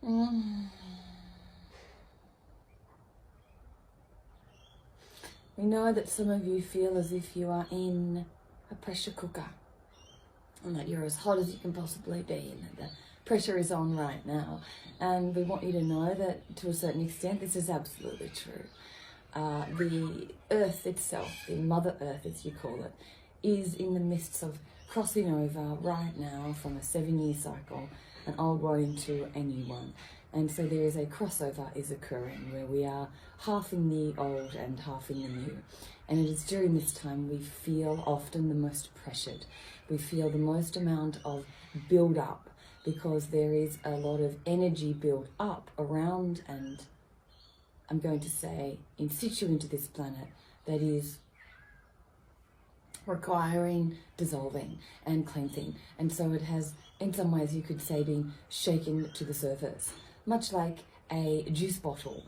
We know that some of you feel as if you are in a pressure cooker and that you're as hot as you can possibly be and that the pressure is on right now. And we want you to know that to a certain extent this is absolutely true. The earth itself, the Mother Earth as you call it, is in the midst of crossing over right now from a 7-year cycle, an old one into a new one. And so there is a crossover is occurring where we are half in the old and half in the new. And it is during this time we feel often the most pressured. We feel the most amount of build up because there is a lot of energy built up around and I'm going to say in situ into this planet that is requiring dissolving and cleansing. And so it has, in some ways you could say, been shaken to the surface. Much like a juice bottle,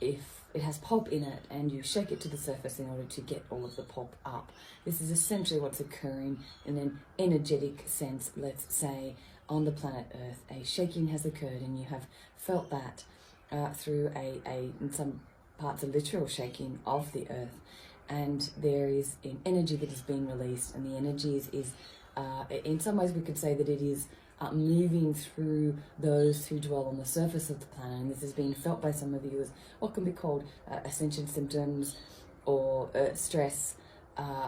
if it has pulp in it and you shake it to the surface in order to get all of the pulp up. This is essentially what's occurring in an energetic sense, let's say, on the planet Earth. A shaking has occurred and you have felt that through in some parts, a literal shaking of the Earth. And there is an energy that is being released, and the energy is in some ways we could say that it is moving through those who dwell on the surface of the planet, and this is being felt by some of you as what can be called ascension symptoms or stress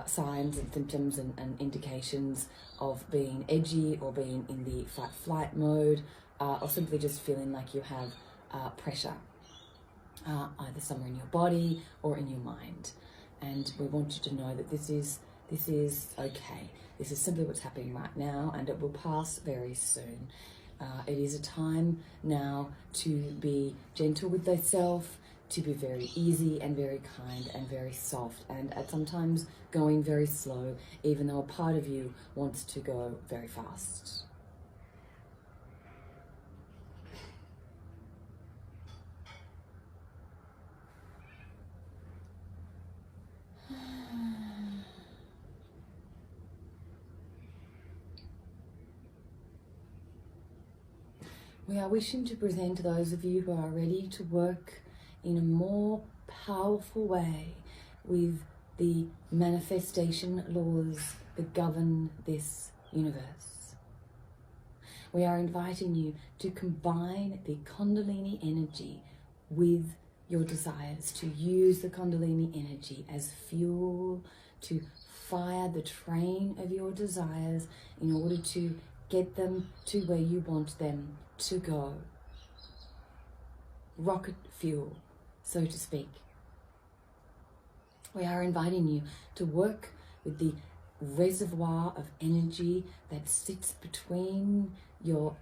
signs and symptoms and indications of being edgy or being in the fight-flight mode or simply just feeling like you have pressure either somewhere in your body or in your mind. And we want you to know that this is okay. This is simply what's happening right now, and it will pass very soon. It is a time now to be gentle with thyself, to be very easy and very kind and very soft, and at sometimes going very slow, even though a part of you wants to go very fast. We are wishing to present those of you who are ready to work in a more powerful way with the manifestation laws that govern this universe. We are inviting you to combine the Kundalini energy with your desires, to use the Kundalini energy as fuel to fire the train of your desires in order to get them to where you want them to go. Rocket fuel, so to speak. We are inviting you to work with the reservoir of energy that sits between your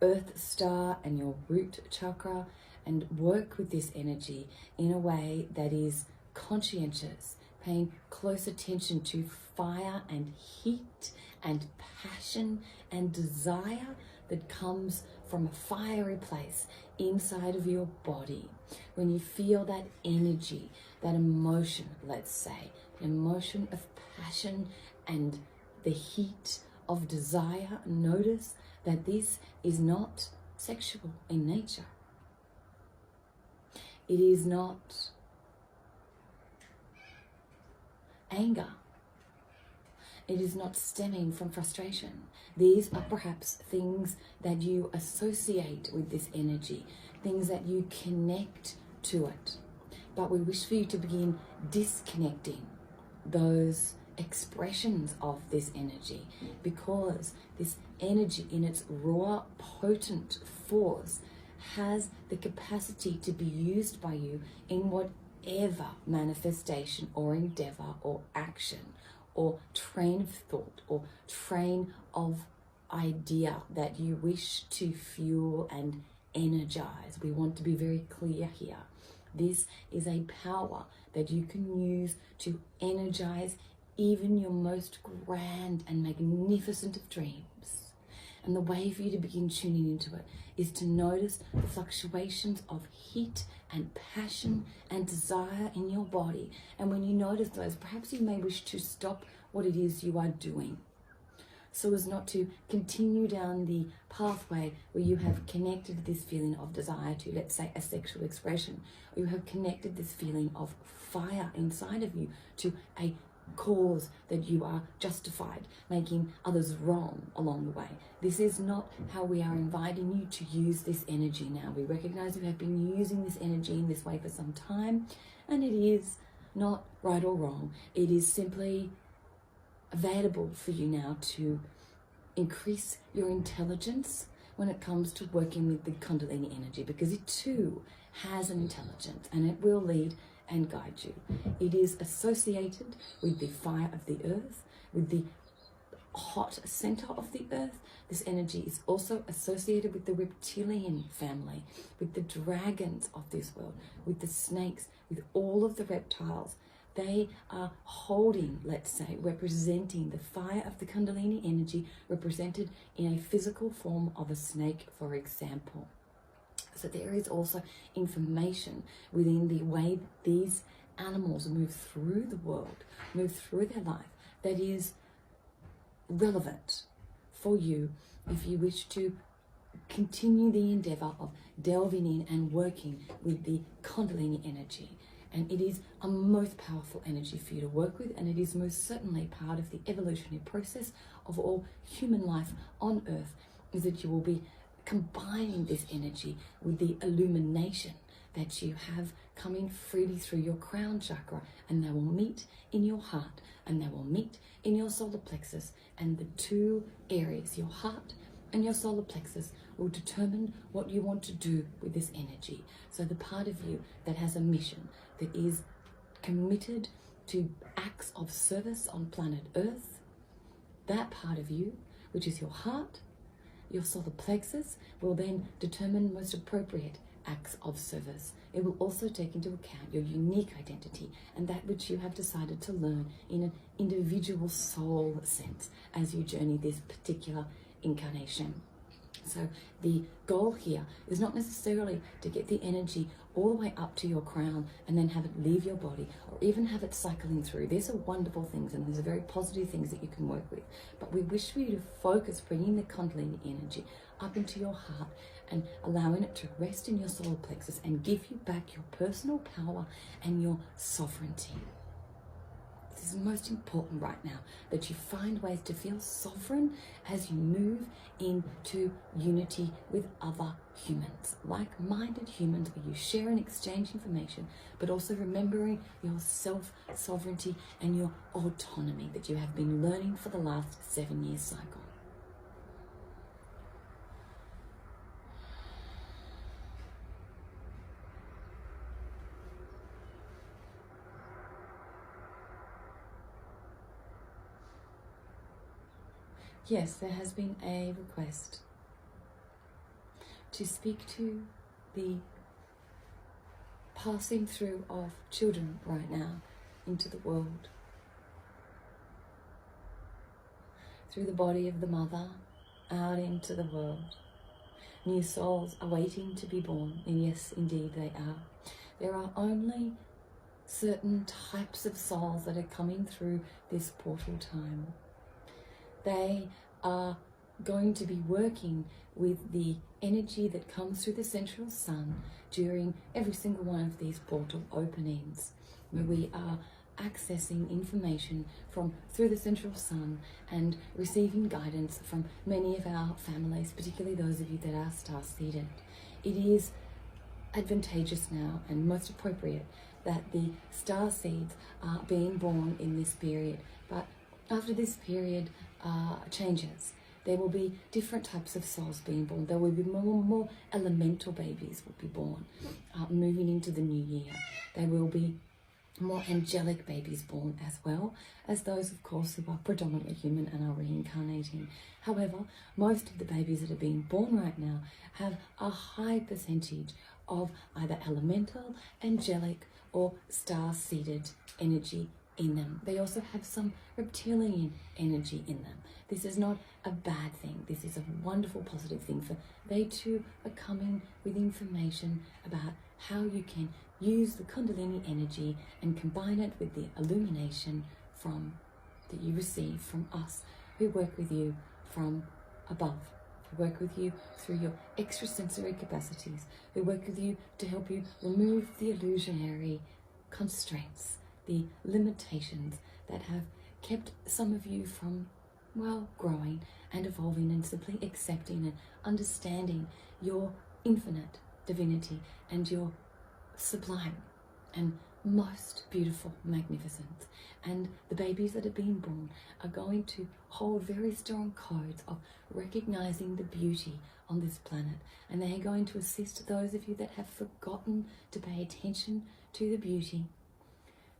earth star and your root chakra, and work with this energy in a way that is conscientious, paying close attention to fire and heat and passion and desire that comes from a fiery place inside of your body. When you feel that energy, that emotion, let's say, an emotion of passion and the heat of desire, notice that this is not sexual in nature. It is not anger. It is not stemming from frustration. These are perhaps things that you associate with this energy, things that you connect to it. But we wish for you to begin disconnecting those expressions of this energy, because this energy in its raw, potent force has the capacity to be used by you in whatever manifestation or endeavor or action or train of thought or train of idea that you wish to fuel and energize. We want to be very clear here. This is a power that you can use to energize even your most grand and magnificent of dreams. And the way for you to begin tuning into it is to notice the fluctuations of heat and passion and desire in your body. And when you notice those, perhaps you may wish to stop what it is you are doing. so as not to continue down the pathway where you have connected this feeling of desire to, let's say, a sexual expression, or you have connected this feeling of fire inside of you to a cause that you are justified, making others wrong along the way. This is not how we are inviting you to use this energy now. We recognize you have been using this energy in this way for some time, and it is not right or wrong. It is simply available for you now to increase your intelligence when it comes to working with the Kundalini energy, because it too has an intelligence and it will lead and guide you. It is associated with the fire of the earth, with the hot center of the earth. This energy is also associated with the reptilian family, with the dragons of this world, with the snakes, with all of the reptiles. They are holding, let's say, representing the fire of the Kundalini energy, represented in a physical form of a snake, for example. So there is also information within the way these animals move through the world, move through their life, that is relevant for you if you wish to continue the endeavor of delving in and working with the Kundalini energy. And it is a most powerful energy for you to work with, and it is most certainly part of the evolutionary process of all human life on earth, is that you will be combining this energy with the illumination that you have coming freely through your crown chakra, and they will meet in your heart, and they will meet in your solar plexus, and the two areas, your heart and your solar plexus, will determine what you want to do with this energy. So the part of you that has a mission, that is committed to acts of service on planet Earth, that part of you, which is your heart, your solar plexus, will then determine most appropriate acts of service. It will also take into account your unique identity and that which you have decided to learn in an individual soul sense as you journey this particular incarnation. So the goal here is not necessarily to get the energy all the way up to your crown and then have it leave your body, or even have it cycling through. These are wonderful things, and these are very positive things that you can work with. But we wish for you to focus bringing the Kundalini energy up into your heart and allowing it to rest in your solar plexus and give you back your personal power and your sovereignty. This is most important right now, that you find ways to feel sovereign as you move into unity with other humans, like-minded humans, where you share and exchange information, but also remembering your self-sovereignty and your autonomy that you have been learning for the last 7-year cycle. Yes, there has been a request to speak to the passing through of children right now into the world. Through the body of the mother, out into the world. New souls are waiting to be born, and yes, indeed they are. There are only certain types of souls that are coming through this portal time. They are going to be working with the energy that comes through the central sun during every single one of these portal openings, where we are accessing information from through the central sun and receiving guidance from many of our families, particularly those of you that are star-seeded. It is advantageous now and most appropriate that the star seeds are being born in this period, but after this period changes, there will be different types of souls being born. There will be more elemental babies will be born, moving into the new year. There will be more angelic babies born, as well as those, of course, who are predominantly human and are reincarnating. However, most of the babies that are being born right now have a high percentage of either elemental, angelic, or star-seeded energy in them. They also have some reptilian energy in them. This is not a bad thing. This is a wonderful, positive thing, for they too are coming with information about how you can use the Kundalini energy and combine it with the illumination that you receive from us who work with you from above, who work with you through your extrasensory capacities, who work with you to help you remove the illusionary constraints, the limitations that have kept some of you from, well, growing and evolving and simply accepting and understanding your infinite divinity and your sublime and most beautiful magnificence. And the babies that are being born are going to hold very strong codes of recognizing the beauty on this planet, and they are going to assist those of you that have forgotten to pay attention to the beauty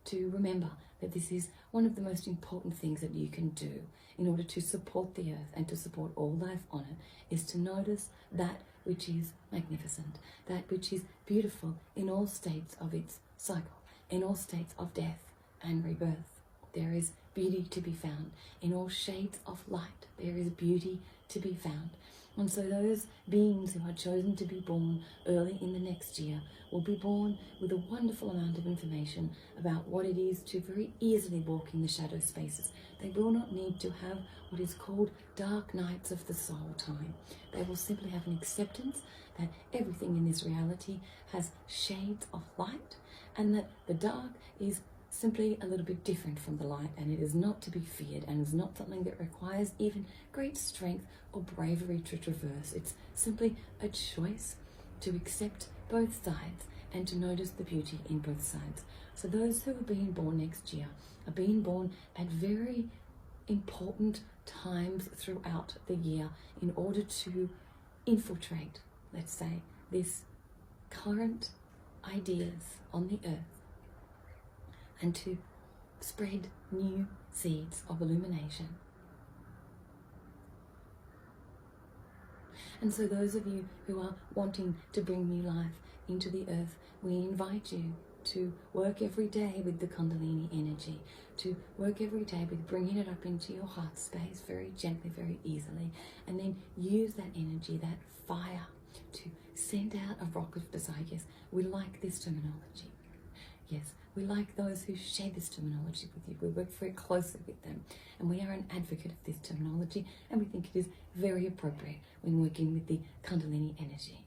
to remember that this is one of the most important things that you can do in order to support the earth and to support all life on it, is to notice that which is magnificent, that which is beautiful in all states of its cycle, in all states of death and rebirth. There is beauty to be found in all shades of light. There is beauty to be found. And so those beings who are chosen to be born early in the next year will be born with a wonderful amount of information about what it is to very easily walk in the shadow spaces. They will not need to have what is called dark nights of the soul time. They will simply have an acceptance that everything in this reality has shades of light, and that the dark is simply a little bit different from the light, and it is not to be feared, and is not something that requires even great strength or bravery to traverse. It's simply a choice to accept both sides and to notice the beauty in both sides. So those who are being born next year are being born at very important times throughout the year in order to infiltrate, let's say, this current ideas on the earth, and to spread new seeds of illumination. And so those of you who are wanting to bring new life into the earth, we invite you to work every day with the Kundalini energy, to work every day with bringing it up into your heart space very gently, very easily, and then use that energy, that fire, to send out a rock of desires. We like this terminology. Yes, we like those who share this terminology with you. We work very closely with them, and we are an advocate of this terminology, and we think it is very appropriate when working with the Kundalini energy.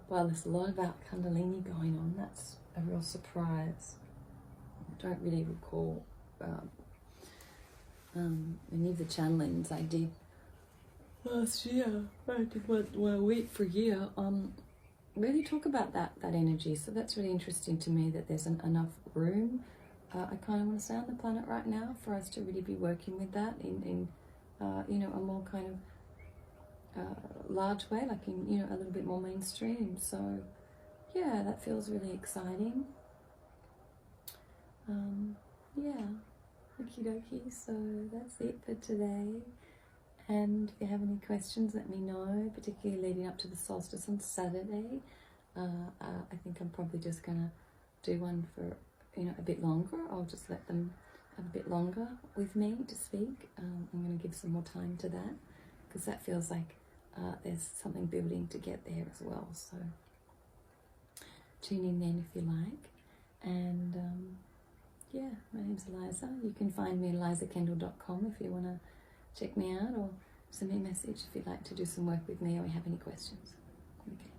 Well, there's a lot about Kundalini going on. That's a real surprise. I don't really recall any of the channelings I did last year. I did one week for a year. Really talk about that energy. So that's really interesting to me, that there's enough room. I kind of want to say on the planet right now for us to really be working with that in a more kind of large way, like in a little bit more mainstream. So yeah, that feels really exciting. Yeah, okie dokie. So that's it for today. And if you have any questions, let me know, particularly leading up to the solstice on Saturday. I think I'm probably just gonna do one for a bit longer. I'll just let them have a bit longer with me to speak. I'm going to give some more time to that, because that feels like there's something building to get there as well. So tune in then if you like. And yeah, my name's Eliza. You can find me at elizakendall.com if you want to check me out, or send me a message if you'd like to do some work with me or you have any questions. Okay.